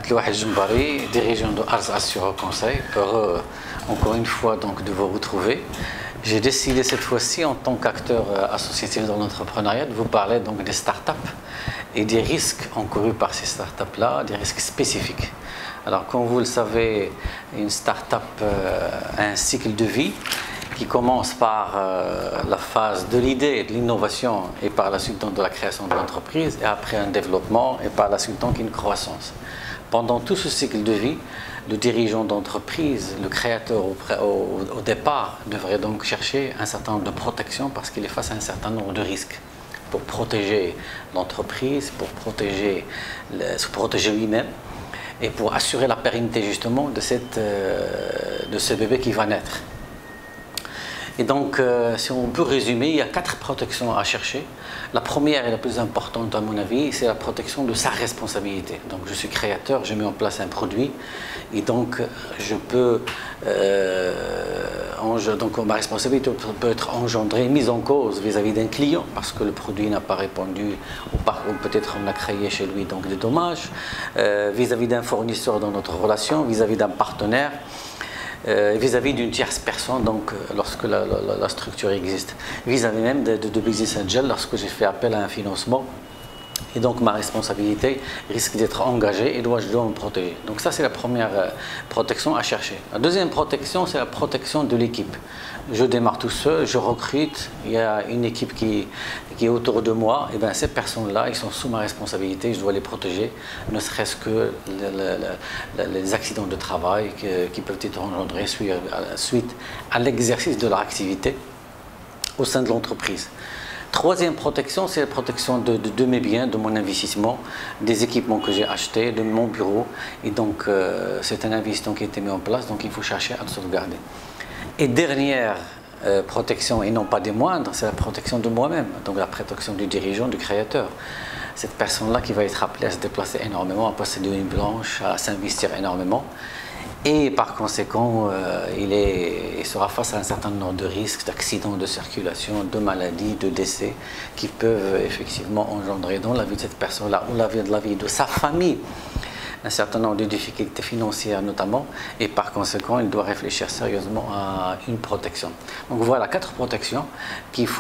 Abdelouahid Djembari, dirigeant de Ars Assure Conseil. Heureux encore une fois donc de vous retrouver. J'ai décidé cette fois-ci en tant qu'acteur associatif dans l'entrepreneuriat de vous parler donc des startups et des risques encourus par ces startups-là, des risques spécifiques. Alors comme vous le savez, une startup a un cycle de vie qui commence par la phase de l'idée, de l'innovation et par la suite donc de la création de l'entreprise et après un développement et par la suite donc une croissance. Pendant tout ce cycle de vie, le dirigeant d'entreprise, le créateur au départ devrait donc chercher un certain nombre de protections parce qu'il est face à un certain nombre de risques pour protéger l'entreprise, pour se protéger lui-même et pour assurer la pérennité justement de ce bébé qui va naître. Et donc, si on peut résumer, il y a 4 protections à chercher. La première et la plus importante à mon avis, c'est la protection de sa responsabilité. Donc, je suis créateur, je mets en place un produit et donc je peux, donc ma responsabilité peut être engendrée, mise en cause vis-à-vis d'un client parce que le produit n'a pas répondu ou peut-être on a créé chez lui donc des dommages, vis-à-vis d'un fournisseur dans notre relation, vis-à-vis d'un partenaire, vis-à-vis d'une tierce personne, donc lorsque la structure existe, vis-à-vis même de Business Angel, lorsque j'ai fait appel à un financement. Et donc ma responsabilité risque d'être engagée et je dois me protéger. Donc ça c'est la première protection à chercher. La deuxième protection, c'est la protection de l'équipe. Je démarre tout seul, je recrute, il y a une équipe qui est autour de moi, et bien ces personnes-là, ils sont sous ma responsabilité, je dois les protéger, ne serait-ce que les accidents de travail qui peuvent être engendrés suite à l'exercice de leur activité au sein de l'entreprise. Troisième protection, c'est la protection de mes biens, de mon investissement, des équipements que j'ai achetés, de mon bureau. Et donc, c'est un investissement qui a été mis en place, donc il faut chercher à le sauvegarder. Et dernière protection, et non pas des moindres, c'est la protection de moi-même, donc la protection du dirigeant, du créateur. Cette personne-là qui va être appelée à se déplacer énormément, à posséder une blanche, à s'investir énormément. Et par conséquent, il sera face à un certain nombre de risques, d'accidents de circulation, de maladies, de décès qui peuvent effectivement engendrer dans la vie de cette personne-là ou la vie de sa famille un certain nombre de difficultés financières notamment, et par conséquent, il doit réfléchir sérieusement à une protection. Donc voilà 4 protections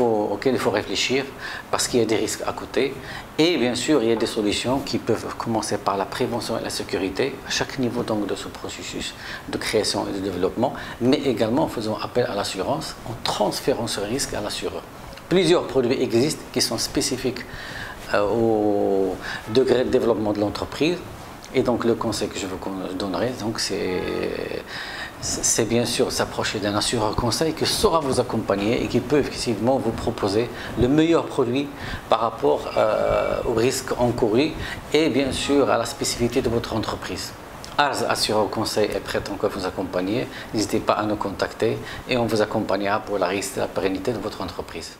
auxquelles il faut réfléchir parce qu'il y a des risques à côté, et bien sûr, il y a des solutions qui peuvent commencer par la prévention et la sécurité à chaque niveau donc de ce processus de création et de développement, mais également en faisant appel à l'assurance, en transférant ce risque à l'assureur. Plusieurs produits existent qui sont spécifiques au degré de développement de l'entreprise. Et donc le conseil que je vous donnerai, c'est bien sûr s'approcher d'un assureur conseil qui saura vous accompagner et qui peut effectivement vous proposer le meilleur produit par rapport aux risques encourus et bien sûr à la spécificité de votre entreprise. Ars Assureur Conseil est prêt encore à vous accompagner. N'hésitez pas à nous contacter et on vous accompagnera pour la pérennité de votre entreprise.